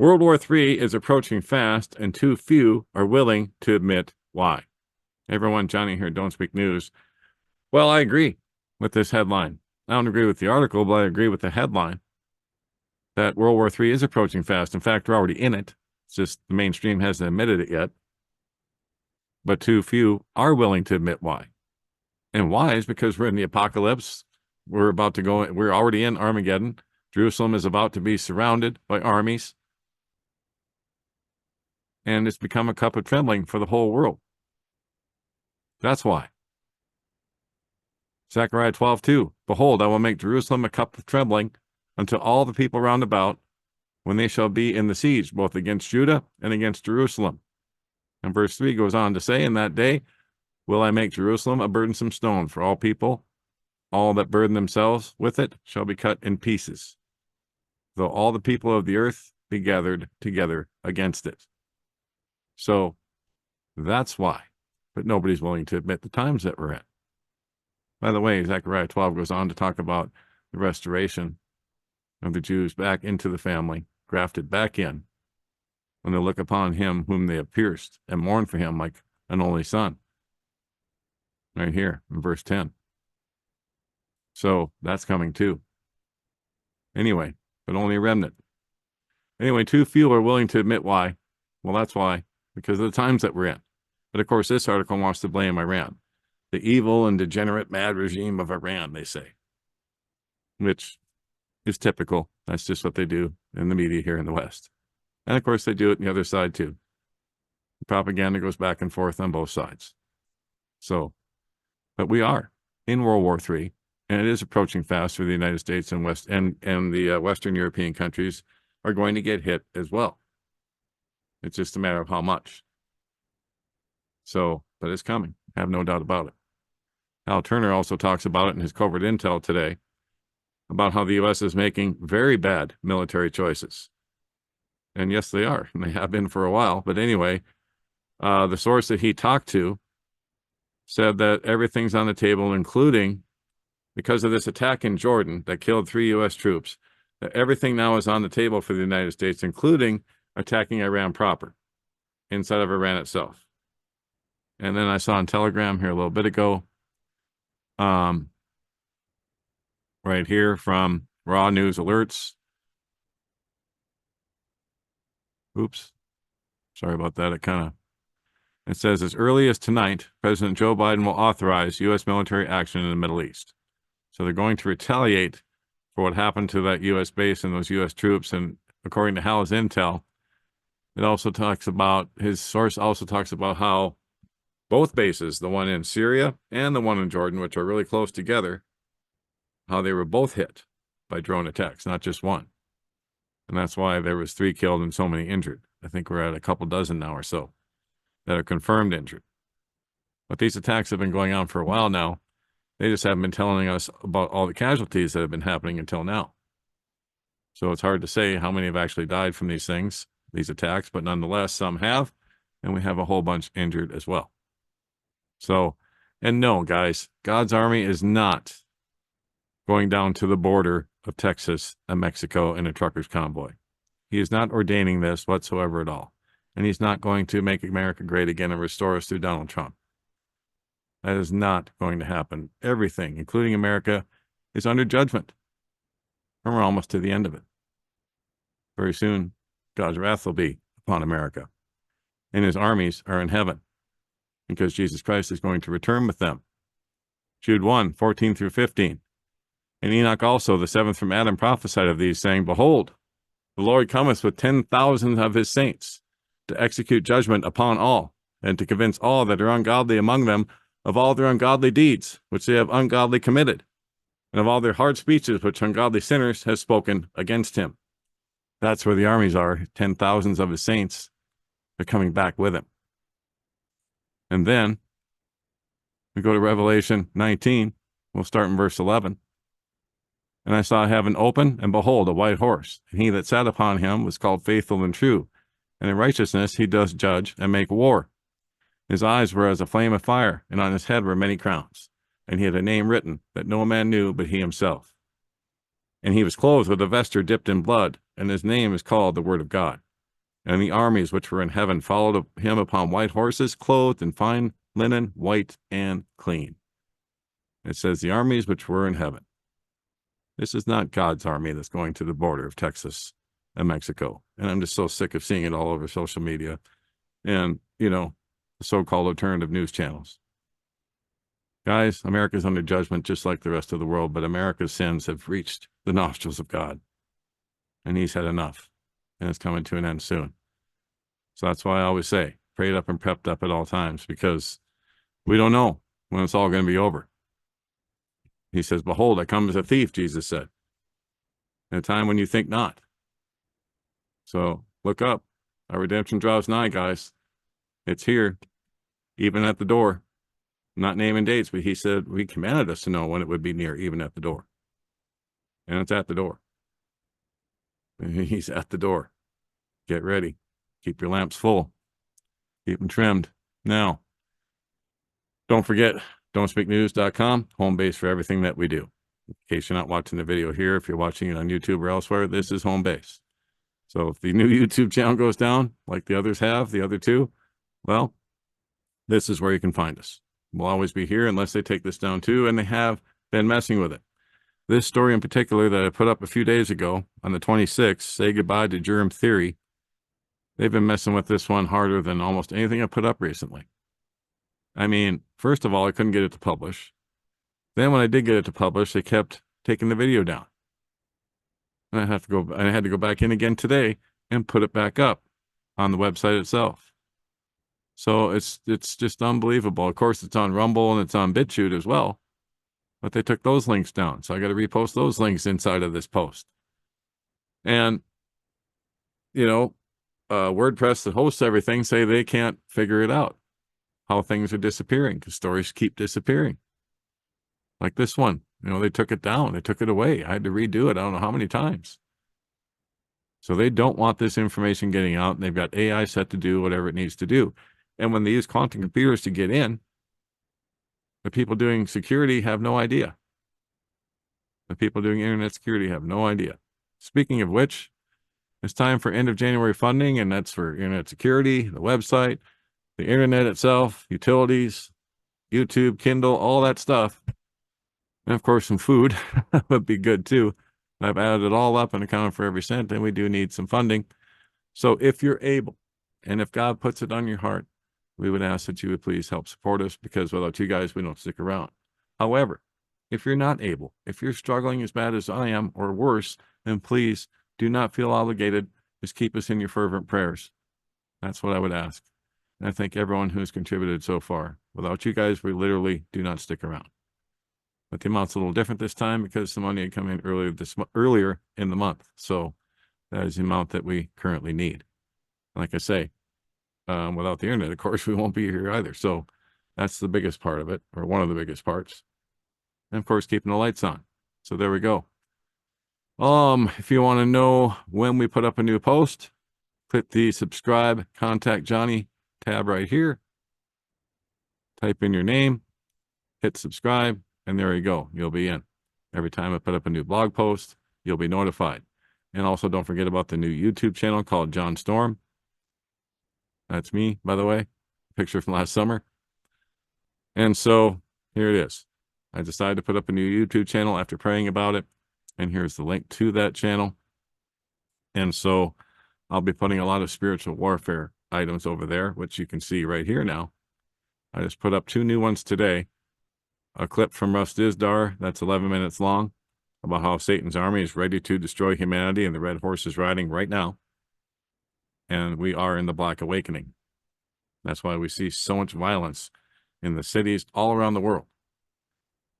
World War III is approaching fast, and too few are willing to admit why. Everyone, Johnny here, Don't Speak News. Well, I agree with this headline. I don't agree with the article, but I agree with the headline that World War III is approaching fast. In fact, we're already in it. It's just the mainstream hasn't admitted it yet. But too few are willing to admit why. And why is because we're in the apocalypse. We're already in Armageddon. Jerusalem is about to be surrounded by armies. And it's become a cup of trembling for the whole world. That's why. Zechariah 12:2. Behold, I will make Jerusalem a cup of trembling unto all the people round about, when they shall be in the siege, both against Judah and against Jerusalem. And verse 3 goes on to say, in that day will I make Jerusalem a burdensome stone for all people. All that burden themselves with it shall be cut in pieces, though all the people of the earth be gathered together against it. So that's why. But nobody's willing to admit the times that we're in. By the way, Zechariah 12 goes on to talk about the restoration of the Jews back into the family, grafted back in, when they look upon him whom they have pierced and mourn for him like an only son. Right here in verse 10. So that's coming too. Anyway, but only a remnant. Anyway, too few are willing to admit why. Well, that's why, because of the times that we're in. But of course, this article wants to blame Iran. The evil and degenerate mad regime of Iran, they say. Which is typical. That's just what they do in the media here in the West. And of course, they do it on the other side too. The propaganda goes back and forth on both sides. So, but we are in World War III, and it is approaching fast for the United States and the Western European countries are going to get hit as well. It's just a matter of how much. So, but it's coming. I have no doubt about it. Al Turner also talks about it in his covert intel today, about how the U.S. is making very bad military choices. And yes, they are. And they have been for a while. But anyway, the source that he talked to said that everything's on the table, including, because of this attack in Jordan that killed 3 U.S. troops, that everything now is on the table for the United States, including attacking Iran proper, inside of Iran itself. And then I saw on Telegram here a little bit ago, right here from Raw News Alerts. Oops. Sorry about that. It says, as early as tonight, President Joe Biden will authorize U.S. military action in the Middle East. So they're going to retaliate for what happened to that U.S. base and those U.S. troops. And according to Hal's intel, his source also talks about how both bases, the one in Syria and the one in Jordan, which are really close together, how they were both hit by drone attacks, not just one. And that's why there was 3 killed and so many injured. I think we're at a couple dozen now or so that are confirmed injured. But these attacks have been going on for a while now. They just haven't been telling us about all the casualties that have been happening until now. So it's hard to say how many have actually died from these things, these attacks, but nonetheless, some have, and we have a whole bunch injured as well. So, and no, guys, God's army is not going down to the border of Texas and Mexico in a trucker's convoy. He is not ordaining this whatsoever at all. And he's not going to make America great again and restore us through Donald Trump. That is not going to happen. Everything, including America, is under judgment. And we're almost to the end of it. Very soon, God's wrath will be upon America. And his armies are in heaven, because Jesus Christ is going to return with them. Jude 1:14 through 15. And Enoch also, the 7th from Adam, prophesied of these, saying, behold, the Lord cometh with 10,000 of his saints, to execute judgment upon all, and to convince all that are ungodly among them of all their ungodly deeds, which they have ungodly committed, and of all their hard speeches which ungodly sinners have spoken against him. That's where the armies are, 10,000s of his saints. They're coming back with him. And then we go to Revelation 19. We'll start in verse 11. And I saw heaven open, and behold, a white horse. And he that sat upon him was called Faithful and True. And in righteousness he does judge and make war. His eyes were as a flame of fire, and on his head were many crowns. And he had a name written that no man knew but he himself. And he was clothed with a vesture dipped in blood, and his name is called the Word of God. And the armies which were in heaven followed him upon white horses, clothed in fine linen, white and clean. It says the armies which were in heaven. This is not God's army that's going to the border of Texas and Mexico. And I'm just so sick of seeing it all over social media and, the so-called alternative news channels. Guys, America's under judgment just like the rest of the world, but America's sins have reached the nostrils of God. And he's had enough. And it's coming to an end soon. So that's why I always say, prayed up and prepped up at all times, because we don't know when it's all going to be over. He says, behold, I come as a thief, Jesus said, in a time when you think not. So look up. Our redemption draws nigh, guys. It's here, even at the door. I'm not naming dates, but he said he commanded us to know when it would be near, even at the door. And it's at the door. He's at the door. Get ready. Keep your lamps full. Keep them trimmed. Now, don't forget, don'tspeaknews.com, home base for everything that we do. In case you're not watching the video here, if you're watching it on YouTube or elsewhere, this is home base. So if the new YouTube channel goes down, like the others have, the other two, well, this is where you can find us. We'll always be here unless they take this down too, and they have been messing with it. This story in particular that I put up a few days ago on the 26th, Say Goodbye to Germ Theory, they've been messing with this one harder than almost anything I put up recently. I mean, first of all, I couldn't get it to publish. Then when I did get it to publish, they kept taking the video down. And I had to go back in again today and put it back up on the website itself. So it's just unbelievable. Of course, it's on Rumble and it's on BitChute as well. But they took those links down. So I got to repost those links inside of this post. And, WordPress that hosts everything say they can't figure it out, how things are disappearing, because stories keep disappearing. Like this one, they took it down. They took it away. I had to redo it. I don't know how many times. So they don't want this information getting out, and they've got AI set to do whatever it needs to do. And when they use quantum computers to get in, the people doing security have no idea. The people doing internet security have no idea. Speaking of which, it's time for end of January funding, and that's for internet security, the website, the internet itself, utilities, YouTube, Kindle, all that stuff. And of course, some food would be good too. I've added it all up and accounted for every cent, and we do need some funding. So if you're able, and if God puts it on your heart, we would ask that you would please help support us, because without you guys, we don't stick around. However, if you're not able, if you're struggling as bad as I am or worse, then please do not feel obligated. Just keep us in your fervent prayers. That's what I would ask. And I thank everyone who's contributed so far. Without you guys, we literally do not stick around. But the amount's a little different this time because the money had come in earlier in the month. So that is the amount that we currently need. Like I say, without the internet, of course, we won't be here either. So that's the biggest part of it, or one of the biggest parts. And of course, keeping the lights on. So there we go. If you want to know when we put up a new post, click the subscribe, contact Johnny tab right here. Type in your name, hit subscribe, and there you go. You'll be in. Every time I put up a new blog post, you'll be notified. And also don't forget about the new YouTube channel called John Storm. That's me, by the way. Picture from last summer. And so here it is. I decided to put up a new YouTube channel after praying about it. And here's the link to that channel. And so I'll be putting a lot of spiritual warfare items over there, which you can see right here now. I just put up 2 new ones today. A clip from Russ Dizdar that's 11 minutes long about how Satan's army is ready to destroy humanity and the red horse is riding right now. And we are in the Black Awakening. That's why we see so much violence in the cities all around the world.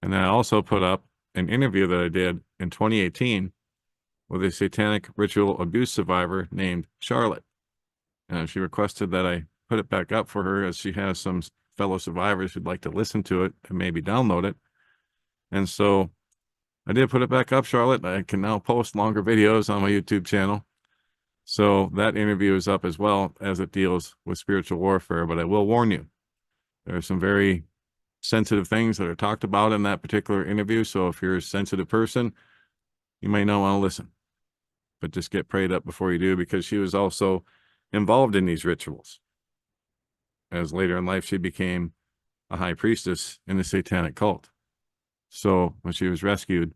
And then I also put up an interview that I did in 2018 with a satanic ritual abuse survivor named Charlotte. And she requested that I put it back up for her, as she has some fellow survivors who'd like to listen to it and maybe download it. And so I did put it back up, Charlotte. I can now post longer videos on my YouTube channel. So that interview is up as well, as it deals with spiritual warfare. But I will warn you, there are some very sensitive things that are talked about in that particular interview. So if you're a sensitive person, you may not want to listen. But just get prayed up before you do, because she was also involved in these rituals, as later in life she became a high priestess in the satanic cult. So when she was rescued,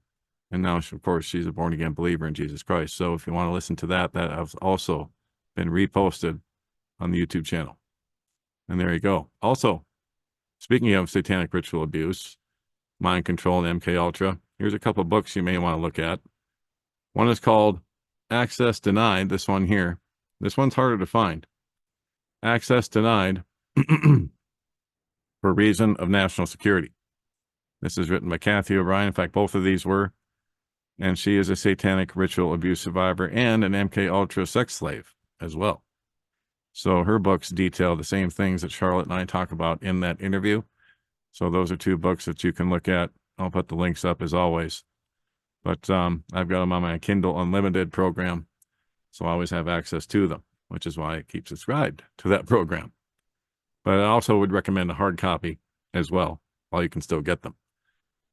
and now, of course, she's a born-again believer in Jesus Christ. So if you want to listen to that, that has also been reposted on the YouTube channel. And there you go. Also, speaking of satanic ritual abuse, mind control, and MK Ultra, here's a couple of books you may want to look at. One is called Access Denied, this one here. This one's harder to find. Access Denied for Reason of National Security. This is written by Kathy O'Brien. In fact, both of these were. And she is a satanic ritual abuse survivor and an MK Ultra sex slave as well. So her books detail the same things that Charlotte and I talk about in that interview. So those are two books that you can look at. I'll put the links up as always. But I've got them on my Kindle Unlimited program, so I always have access to them, which is why I keep subscribed to that program. But I also would recommend a hard copy as well, while you can still get them.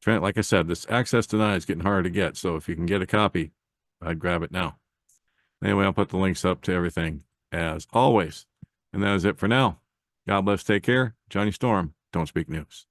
Like I said, this Access Denied is getting harder to get, so if you can get a copy, I'd grab it now. Anyway, I'll put the links up to everything as always. And that is it for now. God bless, take care. Johnny Storm, Don't Speak News.